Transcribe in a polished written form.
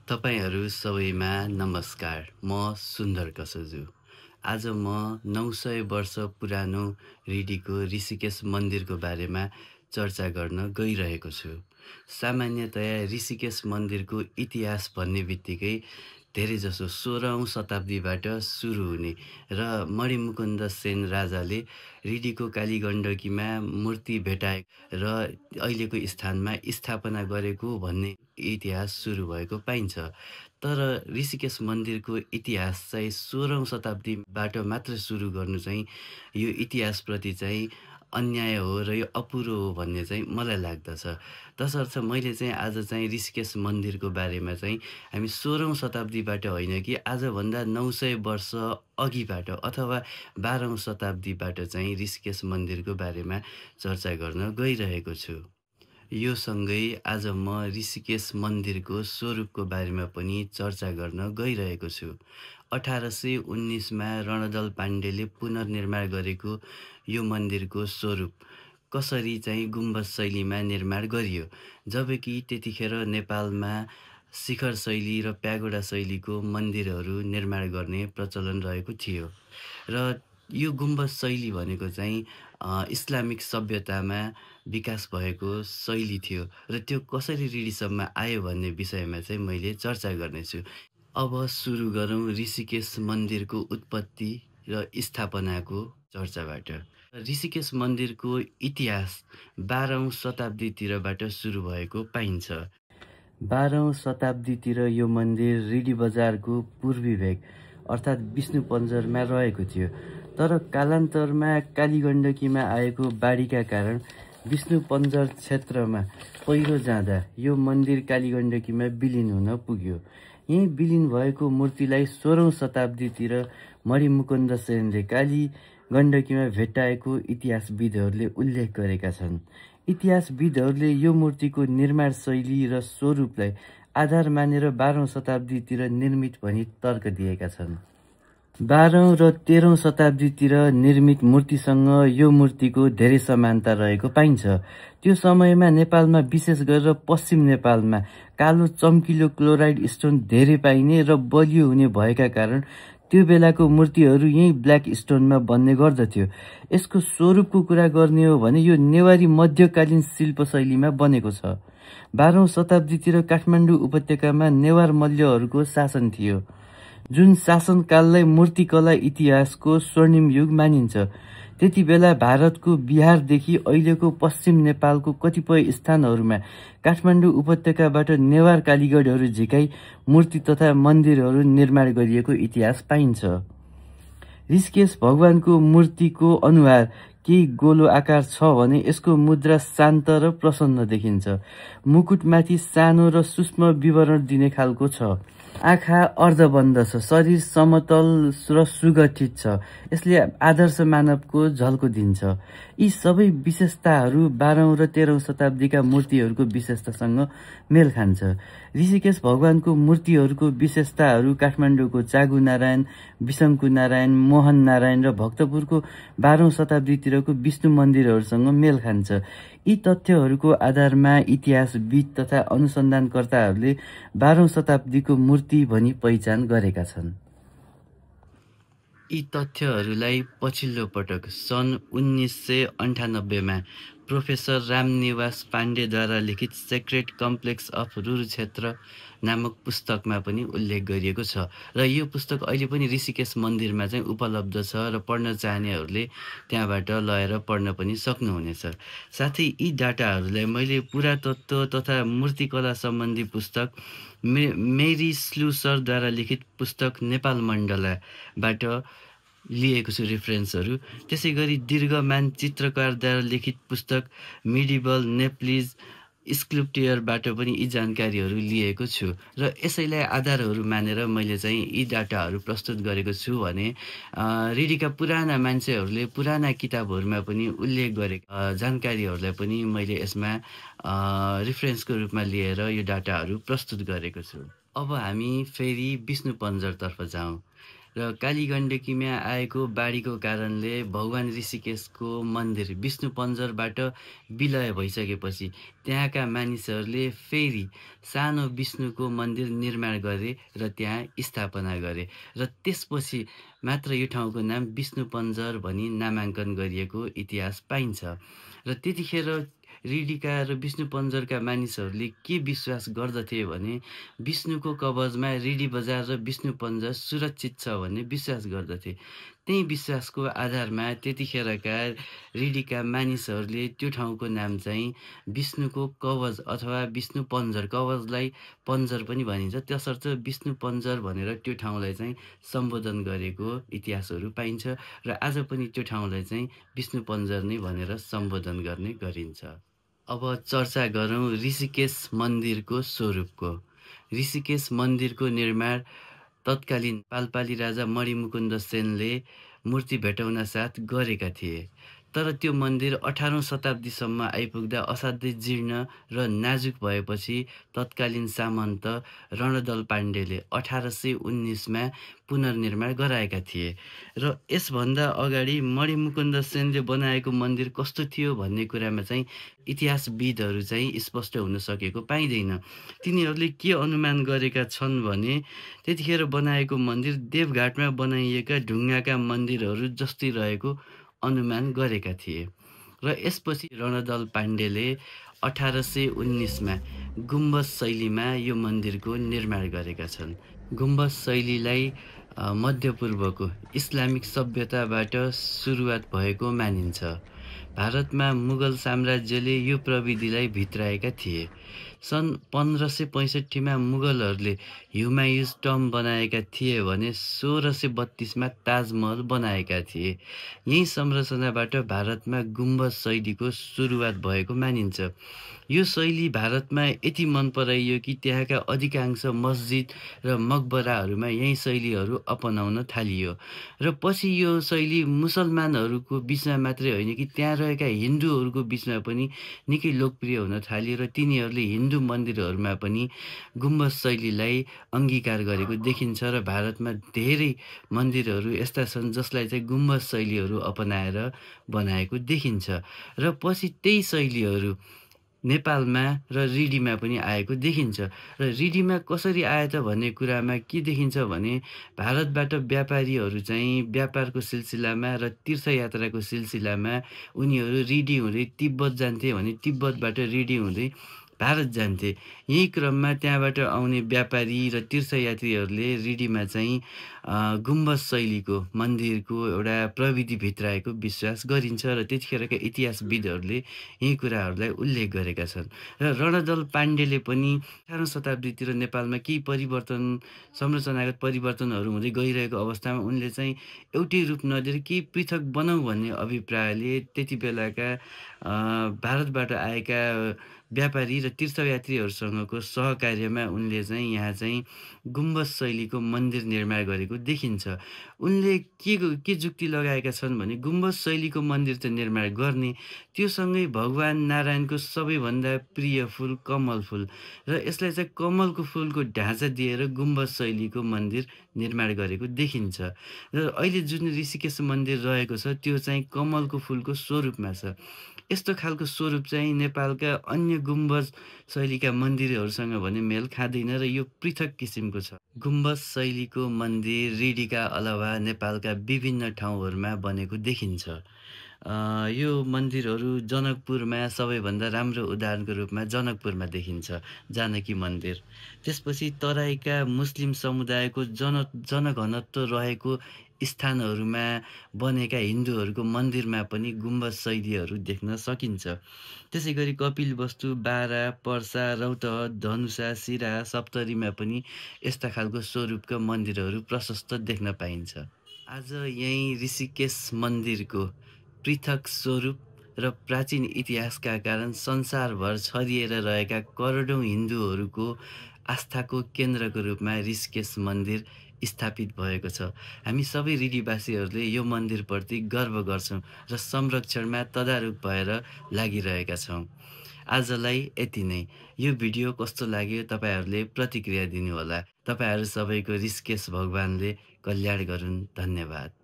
तपाईहरू सबैमा नमस्कार। म सुन्दर कसोजु। आज म 900 वर्ष पुरानो रिडीको ऋषिकेश मन्दिरको बारेमा चर्चा गर्न गइरहेको छु। सामान्यतया ऋषिकेश मन्दिरको इतिहास भन्ने बित्तिकै धेरैजसो 16औं शताब्दीबाट सुरु हुने र मणिमुकुन्द सेन राजाले रिडीको कालीगण्डकीमा मूर्ति भेटाए र अहिलेको स्थानमा स्थापना गरेको भन्ने इतिहास सुरु भएको पाइन्छ। तर ऋषिकेश मन्दिरको इतिहास चाहिँ 16औं शताब्दीबाट मात्र सुरु गर्नु चाहिँ यो इतिहासप्रति चाहिँ अन्याय हो र यो अपुरो हो भन्ने चाहिँ मलाई लाग्दछ। तसर्थ मैले चाहिँ आज चाहिँ ऋषिकेश मन्दिरको बारेमा चाहिँ हामी 16औं शताब्दीबाट होइन कि आजभन्दा 900 वर्ष अघिबाट अथवा 12औं शताब्दीबाट चाहिँ ऋषिकेश मन्दिरको बारेमा चर्चा गर्न गइरहेको छु। यो सँगै आज म ऋषिकेश मन्दिरको स्वरूपको बारेमा पनि चर्चा गर्न गइरहेको छु। 1819मा रणदल पाण्डेले पुनर्निर्माण गरेको यो मन्दिरको स्वरूप कसरी चाहिँ गुम्बज शैलीमा निर्माण गरियो, जबकि त्यतिखेर नेपालमा शिखर शैली र प्यागोडा शैलीको मन्दिरहरू निर्माण गर्ने प्रचलन रहेको थियो र यो गुम्बज शैली भनेको चाहिँ इस्लामिक सभ्यतामा विकास भएको शैली थियो र त्यो कसरी रिडीसम्म आयो भन्ने विषयमा चाहिँ मैले चर्चा गर्नेछु। अब सुरु गरौँ ऋषिकेश मन्दिरको उत्पत्ति र स्थापनाको चर्चाबाट। ऋषिकेश मन्दिरको इतिहास 12औं शताब्दीतिरबाट सुरु भएको पाइन्छ। 12औं शताब्दीतिर यो मन्दिर रिडी बजारको पूर्वी भेग अर्थात् विष्णु पन्जरमा रहेको थियो। तर कालान्तरमा कालीगण्डकीमा आएको बाढीका कारण विष्णु पन्जर क्षेत्रमा पहिरो जाँदा यो मन्दिर कालीगण्डकीमा विलिन हुन पुग्यो। यही विलिन भएको मूर्तिलाई 16औं शताब्दीतिर मणिमुकुन्द सेनले कालीगण्डकीमा भेट्टाएको इतिहासविदहरूले उल्लेख गरेका छन्। इतिहासविदहरूले यो मूर्तिको निर्माण शैली र स्वरूपलाई आधार मानेर 12औं शताब्दीतिर निर्मित भनी तर्क दिएका छन्। 12औं र 13औं शताब्दीतिर निर्मित मूर्तिसँग यो मूर्तिको धेरै समानता रहेको पाइन्छ। त्यो समयमा नेपालमा विशेष गरेर पश्चिम नेपालमा कालो चम्किलो क्लोराइड स्टोन धेरै पाइने र बलियो हुने भएका कारण त्यो बेलाको मूर्तिहरू यही ब्ल्याक स्टोनमा बन्ने गर्दथ्यो। यसको स्वरूपको कुरा गर्ने हो भने यो नेवारी मध्यकालीन शिल्पशैलीमा बनेको छ। 12औं शताब्दीतिर काठमाडौँ उपत्यकामा नेवार मल्लहरूको शासन थियो, जुन शासनकाललाई मूर्तिकला इतिहासको स्वर्णिम युग मानिन्छ। त्यति बेला भारतको बिहारदेखि अहिलेको पश्चिम नेपालको कतिपय स्थानहरूमा काठमाडौँ उपत्यकाबाट नेवार कालीगढहरू झिकाई मूर्ति तथा मन्दिरहरू निर्माण गरिएको इतिहास पाइन्छ। ऋषिकेश भगवानको मूर्तिको अनुहार केही गोलो आकार छ भने यसको मुद्रा शान्त र प्रसन्न देखिन्छ। मुकुटमाथि सानो र सूक्ष्म विवरण दिने खालको छ। आँखा अर्धबन्द छ। शरीर समतल र सुगठित छ। यसले आदर्श मानवको झल्को दिन्छ। यी सबै विशेषताहरू 12औं र 13औं शताब्दीका मूर्तिहरूको विशेषतासँग मेल खान्छ। ऋषिकेश भगवानको मूर्तिहरूको विशेषताहरू काठमाडौँको चागु नारायण, विशङ्कु नारायण, मोहन नारायण र भक्तपुरको 12औं शताब्दीतिरको विष्णु मन्दिरहरूसँग मेल खान्छ। यी तथ्यहरूको आधारमा इतिहासविद तथा अनुसन्धानकर्ताहरूले 12औं शताब्दीको मूर्ति भनी पहिचान गरेका छन्। यी तथ्यहरूलाई पछिल्लो पटक सन् 1998मा प्रोफेसर रामनिवास पाण्डेद्वारा लिखित सेक्रेड कम्प्लेक्स अफ रुरुक्षेत्र नामक पुस्तकमा पनि उल्लेख गरिएको छ र यो पुस्तक अहिले पनि ऋषिकेश मन्दिरमा चाहिँ उपलब्ध छ र पढ्न चाहनेहरूले त्यहाँबाट लएर पढ्न पनि सक्नुहुनेछ। साथै यी डाटाहरूलाई मैले पुरातत्व तथा मूर्तिकला सम्बन्धी पुस्तक मेरी स्लुसरद्वारा लिखित पुस्तक नेपाल मण्डलाबाट लिएको छु रेफरेन्सहरू। त्यसै गरी दीर्घमान चित्रकारद्वारा लिखित पुस्तक मिडिभल नेप्लिज स्क्रिप्टियरबाट पनि यी जानकारीहरू लिएको छु र यसैलाई आधारहरू मानेर मैले चाहिँ यी डाटाहरू प्रस्तुत गरेको छु भने रिडीका पुराना मान्छेहरूले पुराना किताबहरूमा पनि उल्लेख गरेका जानकारीहरूलाई पनि मैले यसमा रेफरेन्सको रूपमा लिएर यो डाटाहरू प्रस्तुत गरेको छु। अब हामी फेरि विष्णु पन्जरतर्फ जाउँ। र कालीगण्डकीमा आएको बाढीको कारणले भगवान ऋषिकेशको मन्दिर विष्णु पन्जरबाट विलय भइसकेपछि त्यहाँका मानिसहरूले फेरि सानो विष्णुको मन्दिर निर्माण गरे र त्यहाँ स्थापना गरे र त्यसपछि मात्र यो ठाउँको नाम विष्णु पन्जर भनी नामाङ्कन गरिएको इतिहास पाइन्छ। र त्यतिखेर रिडीका र विष्णु पन्जरका मानिसहरूले के विश्वास गर्दथे भने विष्णुको कवचमा रिडी बजार र विष्णु पन्जर सुरक्षित छ भन्ने विश्वास गर्दथे। त्यही विश्वासको आधारमा त्यतिखेरका रिडीका मानिसहरूले त्यो ठाउँको नाम चाहिँ विष्णुको कवच अथवा विष्णु पन्जर, कवचलाई पन्जर पनि भनिन्छ, त्यसर्थ विष्णु पन्जर भनेर त्यो ठाउँलाई चाहिँ सम्बोधन गरेको इतिहासहरू पाइन्छ र आज पनि त्यो ठाउँलाई चाहिँ विष्णु पन्जर नै भनेर सम्बोधन गर्ने गरिन्छ। अब चर्चा गरौँ ऋषिकेश मन्दिरको स्वरूपको। ऋषिकेश मन्दिरको निर्माण तत्कालीन पालपाली राजा मणिमुकुन्द सेनले मूर्ति भेटाउन साथ गरेका थिए। तर त्यो मन्दिर 18औं शताब्दीसम्म आइपुग्दा असाध्यै जीर्ण र नाजुक भएपछि तत्कालीन सामन्त रणदल पाण्डेले 1819मा पुनर्निर्माण गराएका थिए। र यसभन्दा अगाडि मणिमुकुन्द सेनले बनाएको मन्दिर कस्तो थियो भन्ने कुरामा चाहिँ इतिहासविदहरू चाहिँ स्पष्ट हुन सकेको पाइँदैन। तिनीहरूले के अनुमान गरेका छन् भने त्यतिखेर बनाएको मन्दिर देवघाटमा बनाइएका ढुङ्गाका मन्दिरहरू जस्तै रहेको अनुमान गरेका थिए। र यसपछि रणदल पाण्डेले 1819मा गुम्बज शैलीमा यो मन्दिरको निर्माण गरेका छन्। गुम्बज शैलीलाई मध्यपूर्वको इस्लामिक सभ्यताबाट सुरुवात भएको मानिन्छ। भारतमा मुगल साम्राज्यले यो प्रविधिलाई भित्राएका थिए। सन् 1565मा मुगलहरूले हुमायुज टम्ब बनाएका थिए भने 1632मा ताजमहल बनाएका थिए। यही संरचनाबाट भारतमा गुम्बज शैलीको सुरुवात भएको मानिन्छ। यो शैली भारतमा यति मन पराइयो कि त्यहाँका अधिकांश मस्जिद र मकबराहरूमा यही शैलीहरू अपनाउन थालियो। र पछि यो शैली मुसलमानहरूको बिचमा मात्रै होइन कि त्यहाँ रहेका हिन्दूहरूको बिचमा पनि निकै लोकप्रिय हुन थाल्यो र तिनीहरूले हिन्दू मन्दिरहरूमा पनि गुम्बज शैलीलाई अङ्गीकार गरेको देखिन्छ र भारतमा धेरै मन्दिरहरू यस्ता छन् जसलाई चाहिँ गुम्बज शैलीहरू अपनाएर बनाएको देखिन्छ। र पछि त्यही शैलीहरू नेपालमा र रिडीमा पनि आएको देखिन्छ। र रिडीमा कसरी आयो त भन्ने कुरामा के देखिन्छ भने भारतबाट व्यापारीहरू चाहिँ व्यापारको सिलसिलामा र तीर्थयात्राको सिलसिलामा उनीहरू रिडी हुँदै तिब्बत जान्थे भने तिब्बतबाट रिडी हुँदै भारत जान्थे। यही क्रममा त्यहाँबाट आउने व्यापारी र तीर्थयात्रीहरूले रिडीमा चाहिँ गुम्बज शैलीको मन्दिरको एउटा प्रविधि भित्राएको विश्वास गरिन्छ र त्यतिखेरका इतिहासविदहरूले यही कुराहरूलाई उल्लेख गरेका छन्। र रणदल पाण्डेले पनि 18औं शताब्दीतिर नेपालमा केही परिवर्तन, संरचनागत परिवर्तनहरू हुँदै गइरहेको अवस्थामा उनले चाहिँ एउटै रूप नदिएर केही पृथक बनाऊ भन्ने अभिप्रायले त्यति बेलाका भारतबाट आएका व्यापारी र तीर्थयात्रीहरूसँगको सहकार्यमा उनले चाहिँ यहाँ चाहिँ गुम्बज शैलीको मन्दिर निर्माण गरेको देखिन्छ। उनले के जुक्ति लगाएका छन् भने गुम्बज शैलीको मन्दिर त निर्माण गर्ने, त्योसँगै भगवान नारायणको सबैभन्दा प्रिय फुल कमल फुल र यसलाई चाहिँ कमलको फुलको ढाँचा दिएर गुम्बज शैलीको मन्दिर निर्माण गरेको देखिन्छ। र अहिले जुन ऋषिकेश मन्दिर रहेको छ त्यो चाहिँ कमलको फुलको स्वरूपमा छ। यस्तो खालको स्वरूप चाहिँ नेपालका अन्य गुम्बज शैलीका मन्दिरहरूसँग भने मेल खाँदैन र यो पृथक किसिमको छ। गुम्बज शैलीको मन्दिर रिडीका अलावा नेपालका विभिन्न ठाउँहरूमा बनेको देखिन्छ। यो मन्दिरहरू जनकपुरमा सबैभन्दा राम्रो उदाहरणको रूपमा जनकपुरमा देखिन्छ जानकी मन्दिर। त्यसपछि तराईका मुस्लिम समुदायको जनघनत्व रहेको स्थानहरूमा बनेका हिन्दूहरूको मन्दिरमा पनि गुम्बज शैलीहरू देख्न सकिन्छ। त्यसै गरी कपिलवस्तु, बारा, पर्सा, रौतहट, धनुषा, सिराहा, सप्तरीमा पनि यस्ता खालको स्वरूपका मन्दिरहरू प्रशस्त देख्न पाइन्छ। आज यही ऋषिकेश मन्दिरको पृथक स्वरूप र प्राचीन इतिहासका कारण संसारभर छरिएर रहेका करोडौँ हिन्दूहरूको आस्थाको केन्द्रको रूपमा ऋषिकेश मन्दिर स्थापित भएको छ। हामी सबै रिडीवासीहरूले यो मन्दिरप्रति गर्व गर्छौँ र संरक्षणमा तदारुक भएर लागिरहेका छौँ। आजलाई यति नै। यो भिडियो कस्तो लाग्यो तपाईँहरूले प्रतिक्रिया दिनुहोला। तपाईँहरू सबैको ऋषिकेश भगवानले कल्याण गरून्। धन्यवाद।